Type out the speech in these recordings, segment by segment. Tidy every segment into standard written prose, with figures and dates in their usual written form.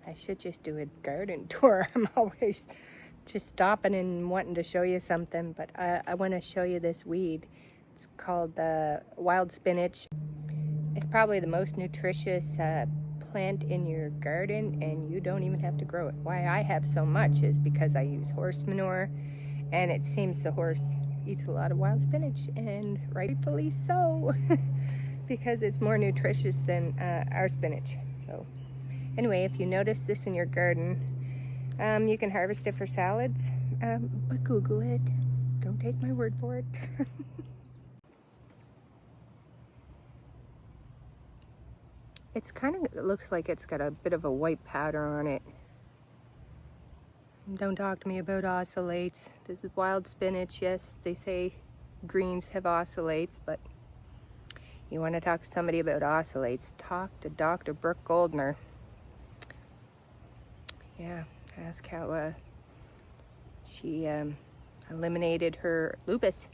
I should just do a garden tour. I'm always just stopping and wanting to show you something, but I want to show you this weed. It's called wild spinach. It's probably the most nutritious plant in your garden, and you don't even have to grow it. Why I have so much is because I use horse manure, and it seems the horse eats a lot of wild spinach, and rightfully so, because it's more nutritious than our spinach. So anyway, if you notice this in your garden, you can harvest it for salads, but Google it. Don't take my word for it. It's it looks like it's got a bit of a white powder on it. Don't talk to me about oxalates. This is wild spinach. Yes, they say greens have oxalates, but you want to talk to somebody about oxalates, talk to Dr. Brooke Goldner. Yeah, ask how she eliminated her lupus.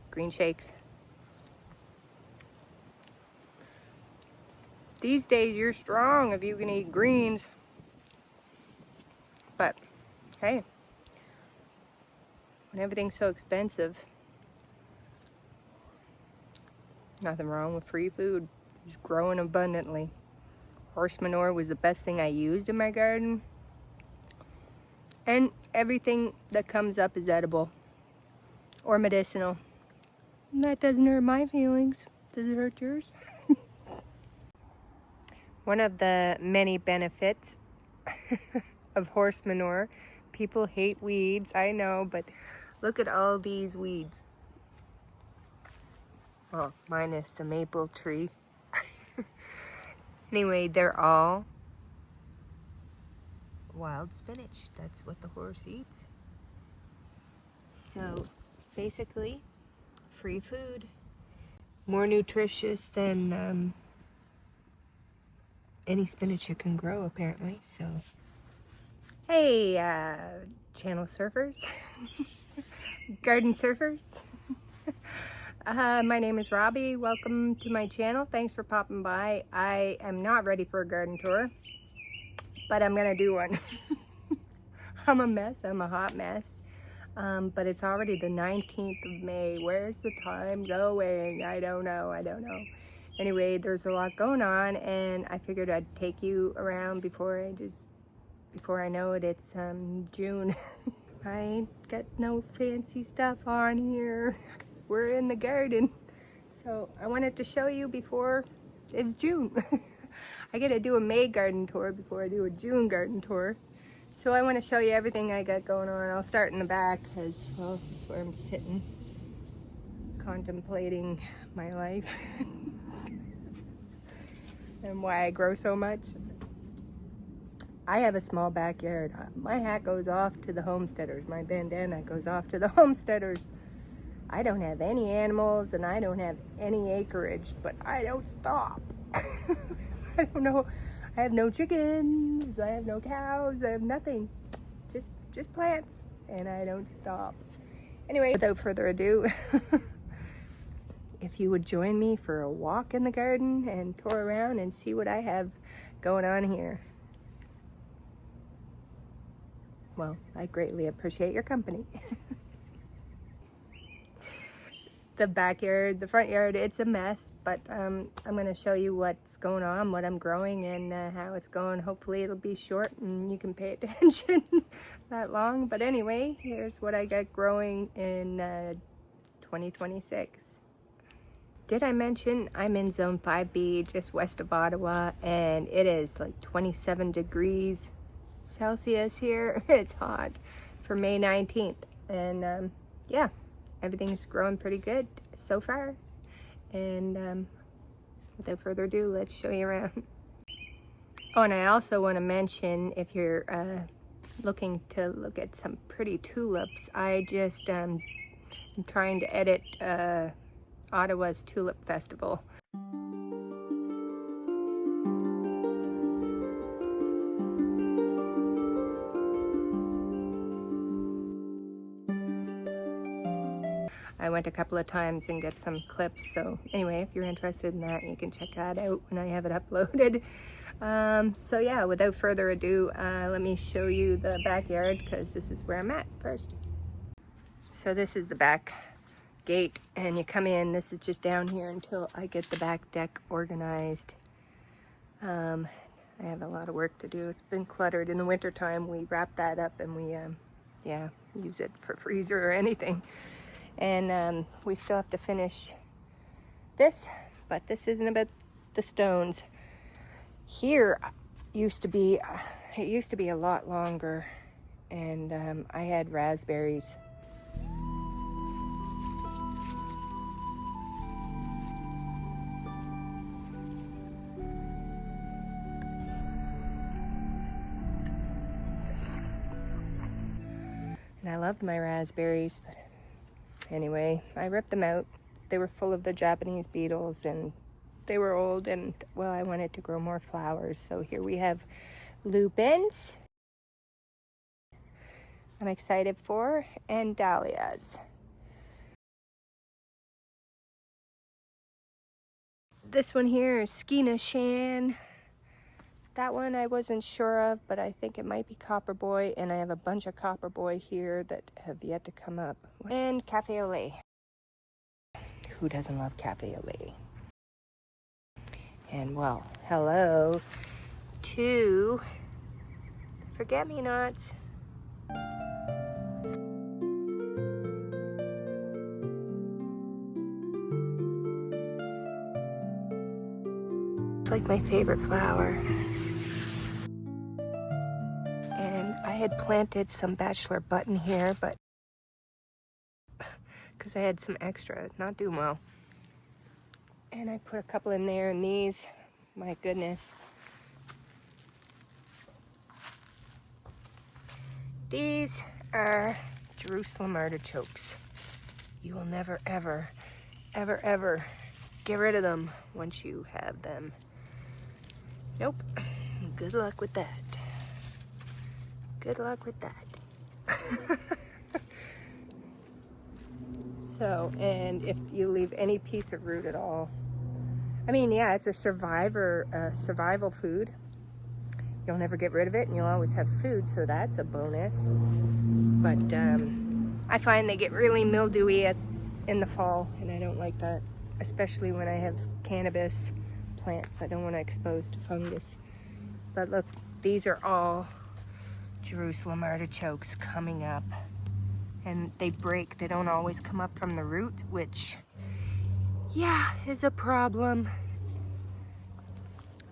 Green shakes. These days you're strong if you can eat greens. But hey, when everything's so expensive, nothing wrong with free food. It's growing abundantly. Horse manure was the best thing I used in my garden. And everything that comes up is edible or medicinal. And that doesn't hurt my feelings. Does it hurt yours? One of the many benefits of horse manure, people hate weeds, I know, but look at all these weeds. Well, minus the maple tree. Anyway, they're all wild spinach. That's what the horse eats. So basically, free food. More nutritious than any spinach you can grow, apparently. So, hey, channel surfers, garden surfers. My name is Robbie. Welcome to my channel. Thanks for popping by. I am not ready for a garden tour, but I'm gonna do one. I'm a mess. I'm a hot mess. But it's already the 19th of May. Where's the time going? I don't know. Anyway, there's a lot going on, and I figured I'd take you around before I know it. It's June. I ain't got no fancy stuff on here. We're in the garden. So I wanted to show you before it's June. I gotta do a May garden tour before I do a June garden tour. So I want to show you everything I got going on. I'll start in the back because, well, this is where I'm sitting, contemplating my life and why I grow so much. I have a small backyard. My hat goes off to the homesteaders. My bandana goes off to the homesteaders. I don't have any animals and I don't have any acreage, but I don't stop. I don't know. I have no chickens, I have no cows, I have nothing. Just plants, and I don't stop. Anyway, without further ado, if you would join me for a walk in the garden and tour around and see what I have going on here. Well, I greatly appreciate your company. The backyard, the front yard, it's a mess, but I'm going to show you what's going on, what I'm growing, and how it's going. Hopefully it'll be short and you can pay attention that long. But anyway, here's what I got growing in 2026. Did I mention I'm in zone 5B, just west of Ottawa, and it is like 27 degrees Celsius here. It's hot for May 19th. And yeah. Everything's growing pretty good so far, and without further ado, let's show you around. Oh, and I also want to mention, if you're looking to look at some pretty tulips, I just am trying to edit Ottawa's Tulip Festival. I went a couple of times and get some clips, so anyway, if you're interested in that, you can check that out when I have it uploaded. So yeah, without further ado, let me show you the backyard because this is where I'm at first. So this is the back gate and you come in. This is just down here until I get the back deck organized. I have a lot of work to do. It's been cluttered. In the winter time we wrap that up and we yeah, use it for freezer or anything. And we still have to finish this, but this isn't about the stones. Here used to be it used to be a lot longer, and I had raspberries. And I loved my raspberries, but anyway, I ripped them out. They were full of the Japanese beetles and they were old, and well, I wanted to grow more flowers. So here we have lupins I'm excited for, and dahlias. This one here is Skeena Shan. That one I wasn't sure of, but I think it might be Copper Boy, and I have a bunch of Copper Boy here that have yet to come up. And Cafe au lait. Who doesn't love Cafe au lait? And well, hello to forget-me-nots. It's like my favorite flower. And I had planted some bachelor button here, but because I had some extra, not doing well. And I put a couple in there, and these, my goodness. These are Jerusalem artichokes. You will never, ever, ever, ever get rid of them once you have them. Nope. Good luck with that. Good luck with that. So, and if you leave any piece of root at all, I mean, yeah, it's a survival food. You'll never get rid of it, and you'll always have food, so that's a bonus. But I find they get really mildewy in the fall, and I don't like that, especially when I have cannabis plants. I don't want to expose to fungus. But look, these are all Jerusalem artichokes coming up, and they break. They don't always come up from the root, which, yeah, is a problem.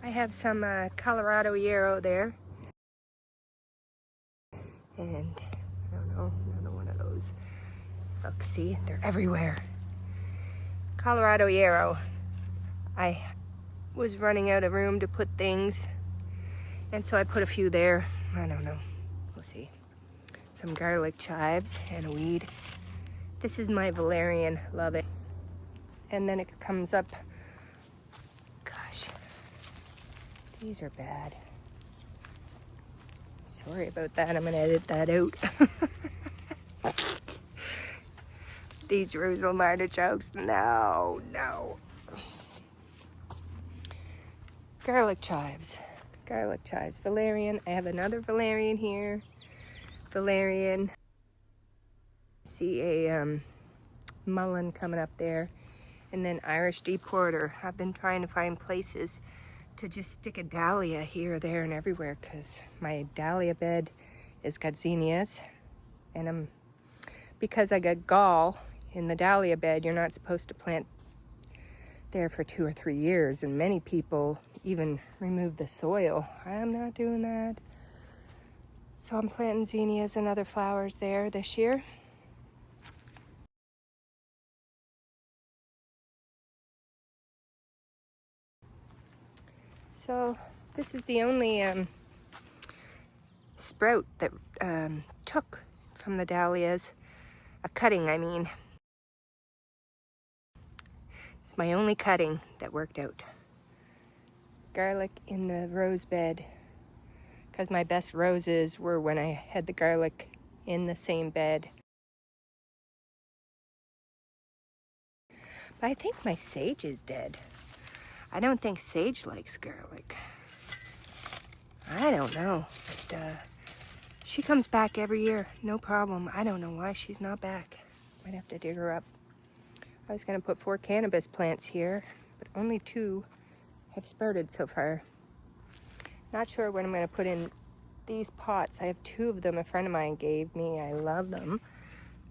I have some Colorado yarrow there, and I don't know, another one of those. Look, see, they're everywhere. Colorado yarrow. I was running out of room to put things, and so I put a few there. I don't know, we'll see. Some garlic chives and a weed. This is my valerian, love it. And then it comes up, gosh, these are bad. Sorry about that, I'm gonna edit that out. These Jerusalem artichokes, no. Garlic chives, valerian. I have another valerian here. Valerian. See a mullein coming up there. And then Irish deporter. I've been trying to find places to just stick a dahlia here, there, and everywhere, because my dahlia bed has got zinnias, and because I got gall in the dahlia bed, you're not supposed to plant there for 2 or 3 years, and many people even remove the soil. I'm not doing that. So I'm planting zinnias and other flowers there this year. So this is the only sprout that took from the dahlias. A cutting, I mean. It's my only cutting that worked out. Garlic in the rose bed, because my best roses were when I had the garlic in the same bed. But I think my sage is dead. I don't think sage likes garlic. I don't know. But, she comes back every year, no problem. I don't know why she's not back. Might have to dig her up. I was gonna put 4 cannabis plants here, but only 2 have sprouted so far. Not sure what I'm gonna put in these pots. I have 2 of them a friend of mine gave me. I love them.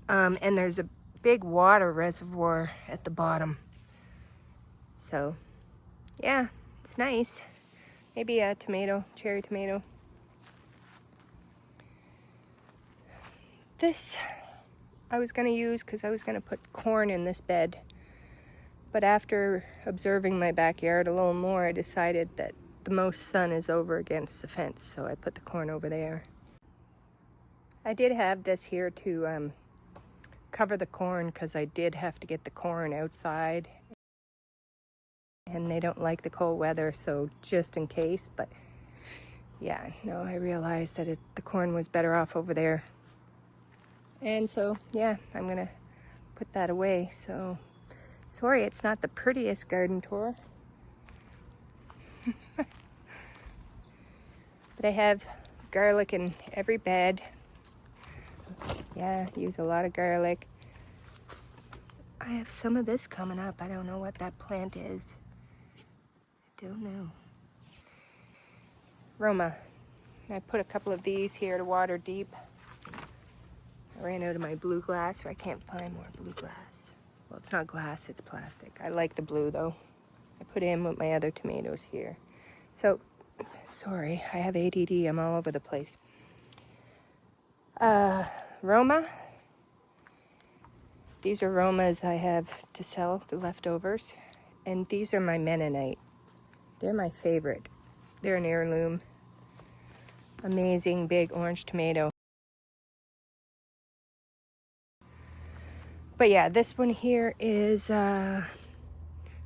And there's a big water reservoir at the bottom. So, yeah, it's nice. Maybe a tomato, cherry tomato. This I was gonna use because I was gonna put corn in this bed. But after observing my backyard a little more, I decided that the most sun is over against the fence, so I put the corn over there. I did have this here to cover the corn because I did have to get the corn outside. And they don't like the cold weather, so just in case. But yeah, no, I realized that the corn was better off over there. And so, yeah, I'm gonna put that away. So, sorry it's not the prettiest garden tour. But I have garlic in every bed. Yeah, use a lot of garlic. I have some of this coming up. I don't know what that plant is. I don't know. Roma. I put a couple of these here to water deep. I ran out of my blue glass, or I can't find more blue glass. Well, it's not glass, it's plastic. I like the blue though. I put in with my other tomatoes here. So, sorry, I have ADD, I'm all over the place. Roma. These are Romas I have to sell, the leftovers. And these are my Mennonite. They're my favorite. They're an heirloom. Amazing big orange tomato. But yeah, this one here is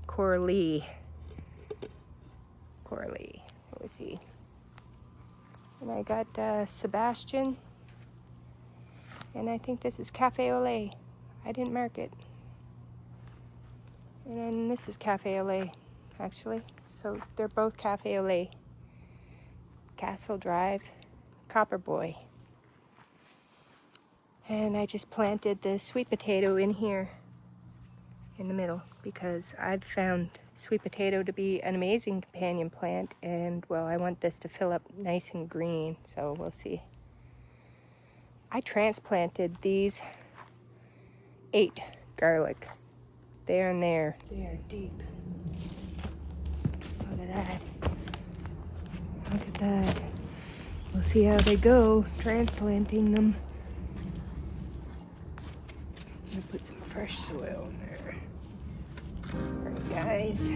Coralie. Coralie. What was he? And I got Sebastian. And I think this is Cafe au lait. I didn't mark it. And then this is Cafe au lait, actually. So they're both Cafe au lait. Castle Drive, Copper Boy. And I just planted the sweet potato in here in the middle because I've found sweet potato to be an amazing companion plant, and well, I want this to fill up nice and green, so we'll see. I transplanted these 8 garlic there and there. They are deep. Look at that. Look at that. We'll see how they go transplanting them. I'm gonna put some fresh soil in there. Alright, guys.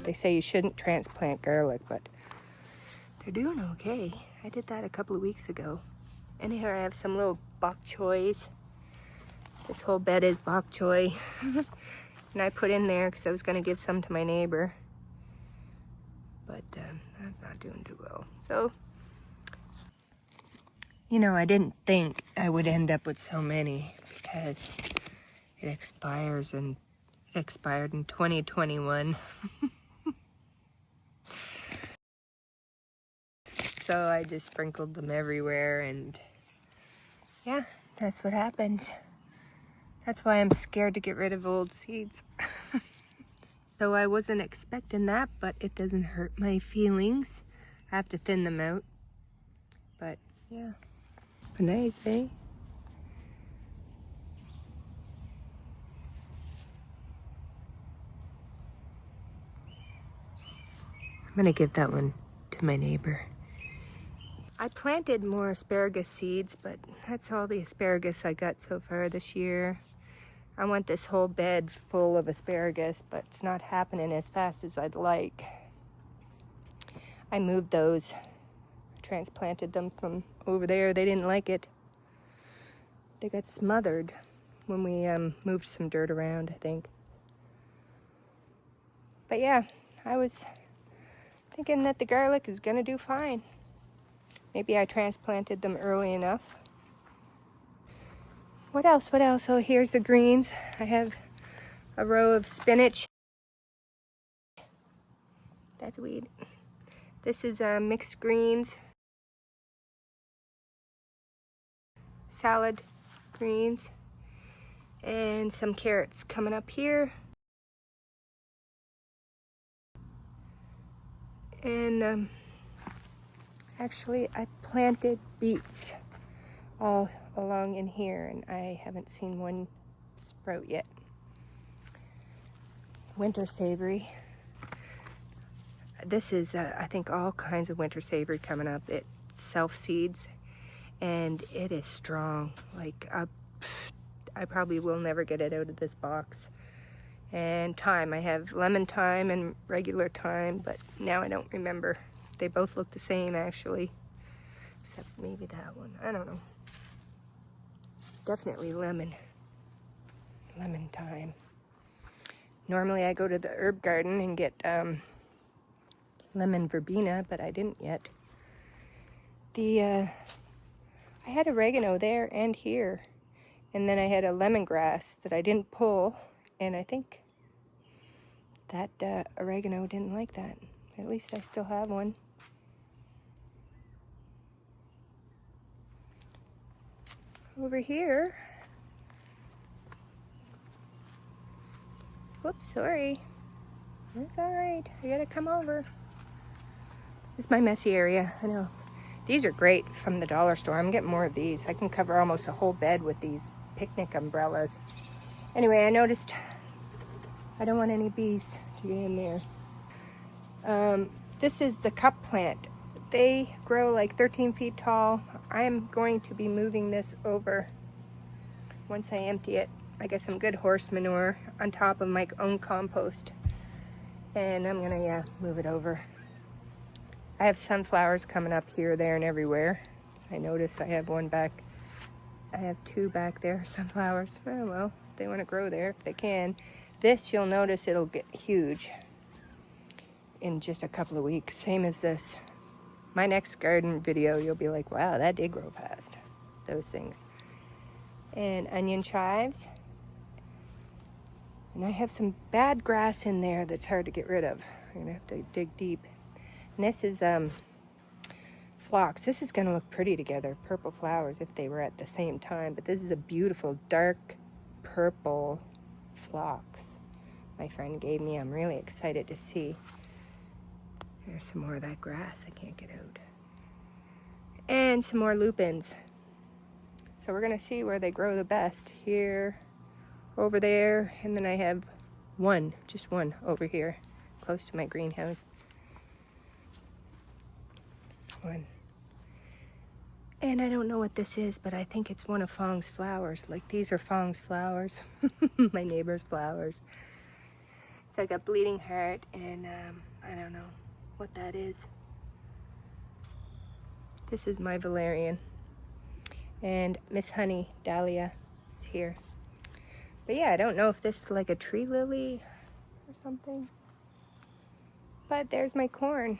They say you shouldn't transplant garlic, but they're doing okay. I did that a couple of weeks ago. And here I have some little bok choys. This whole bed is bok choy. And I put in there because I was going to give some to my neighbor. But that's not doing too well. So, you know, I didn't think I would end up with so many because it expires, and it expired in 2021. So I just sprinkled them everywhere, and yeah, that's what happens. That's why I'm scared to get rid of old seeds. So I wasn't expecting that, but it doesn't hurt my feelings. I have to thin them out. But yeah, nice, eh? I'm gonna give that one to my neighbor. I planted more asparagus seeds, but that's all the asparagus I got so far this year. I want this whole bed full of asparagus, but it's not happening as fast as I'd like. I moved those, transplanted them from over there. They didn't like it. They got smothered when we moved some dirt around, I think. But yeah, I was thinking that the garlic is gonna do fine. Maybe I transplanted them early enough. What else? What else? Oh, here's the greens. I have a row of spinach. That's weed. This is mixed greens, salad greens, and some carrots coming up here. And actually, I planted beets all along in here, and I haven't seen one sprout yet. Winter savory. This is, I think, all kinds of winter savory coming up. It self-seeds, and it is strong. Like, I probably will never get it out of this box. And thyme, I have lemon thyme and regular thyme, but now I don't remember. They both look the same, actually, except maybe that one. I don't know. Definitely lemon thyme. Normally I go to the herb garden and get lemon verbena, but I didn't yet. I had oregano there and here, and then I had a lemongrass that I didn't pull, and I think that oregano didn't like that. At least I still have one. Over here, whoops, sorry. It's all right, I gotta come over. This is my messy area, I know. These are great from the dollar store. I'm getting more of these. I can cover almost a whole bed with these picnic umbrellas. Anyway, I noticed I don't want any bees to get in there. This is the cup plant. They grow like 13 feet tall. I'm going to be moving this over once I empty it. I got some good horse manure on top of my own compost. And I'm gonna, yeah, move it over. I have sunflowers coming up here, there, and everywhere. So I noticed I have one back. I have two back there, sunflowers. Oh well, if they want to grow there, if they can. This, you'll notice it'll get huge in just a couple of weeks, same as this. My next garden video, you'll be like, wow, that did grow fast, those things. And onion chives. And I have some bad grass in there that's hard to get rid of. I'm gonna have to dig deep. And this is phlox. This is gonna look pretty together, purple flowers if they were at the same time, but this is a beautiful dark purple phlox my friend gave me. I'm really excited to see. There's some more of that grass I can't get out. And some more lupins. So we're gonna see where they grow the best. Here, over there, and then I have one, just one over here, close to my greenhouse. One. And I don't know what this is, but I think it's one of Fong's flowers. Like, these are Fong's flowers, my neighbor's flowers. So I got bleeding heart, and I don't know what that is. This is my valerian. And Miss Honey Dahlia is here. But yeah, I don't know if this is like a tree lily or something. But there's my corn.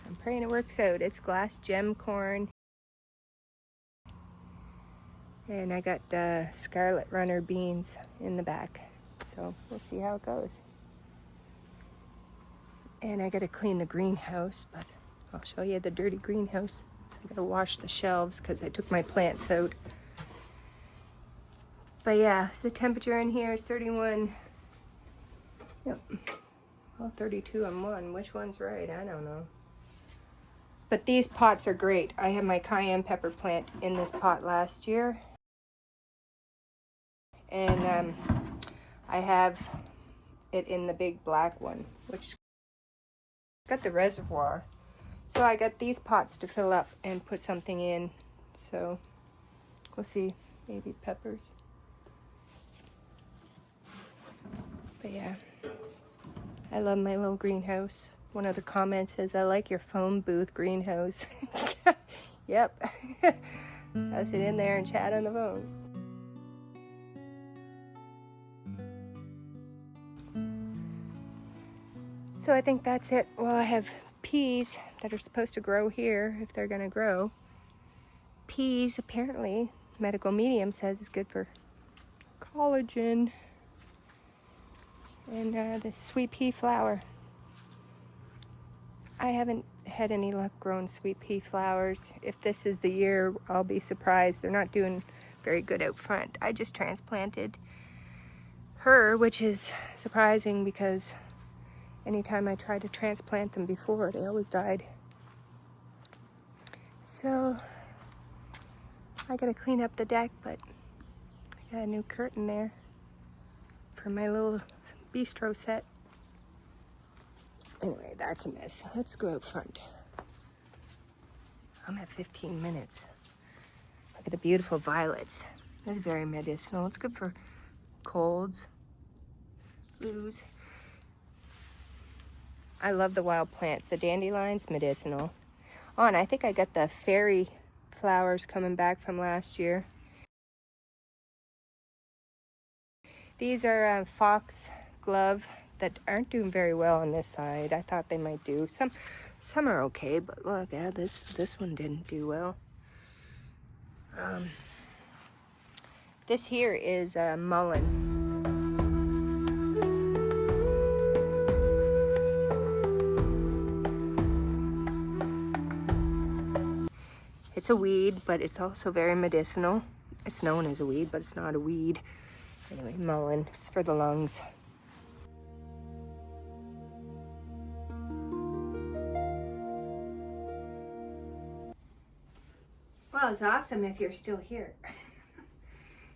I'm praying it works out. It's glass gem corn. And I got scarlet runner beans in the back. So we'll see how it goes. And I gotta clean the greenhouse, but I'll show you the dirty greenhouse. So I gotta wash the shelves because I took my plants out. But yeah, so the temperature in here is 31. Yep. Well, 32 on one. Which one's right? I don't know. But these pots are great. I had my cayenne pepper plant in this pot last year. And I have it in the big black one, which got the reservoir. So I got these pots to fill up and put something in. So we'll see, maybe peppers. But yeah, I love my little greenhouse. One of the comments says, I like your phone booth greenhouse. Yep. I'll sit in there and chat on the phone. So I think that's it. Well, I have peas that are supposed to grow here if they're gonna grow. Peas, apparently, medical medium says is good for collagen. And this sweet pea flower. I haven't had any luck growing sweet pea flowers. If this is the year, I'll be surprised. They're not doing very good out front. I just transplanted her, which is surprising because anytime I tried to transplant them before, they always died. So I gotta clean up the deck, but I got a new curtain there for my little bistro set. Anyway, that's a mess. Let's go out front. I'm at 15 minutes. Look at the beautiful violets. That's very medicinal. It's good for colds, flus. I love the wild plants. The dandelions, medicinal. Oh, and I think I got the fairy flowers coming back from last year. These are foxglove that aren't doing very well on this side. I thought they might do. Some are okay, but look, yeah, this one didn't do well. This here is mullein. It's a weed, but it's also very medicinal. It's known as a weed, but it's not a weed. Anyway, mullein, it's for the lungs. Well, it's awesome if you're still here.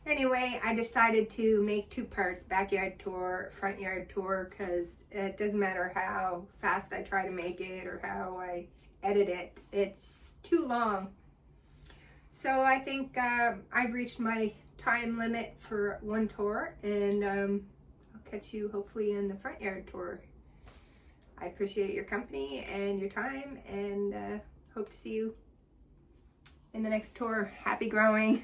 Anyway, I decided to make two parts, backyard tour, front yard tour, because it doesn't matter how fast I try to make it or how I edit it, it's too long. So I think I've reached my time limit for one tour, and I'll catch you hopefully in the front yard tour. I appreciate your company and your time, and hope to see you in the next tour. Happy growing.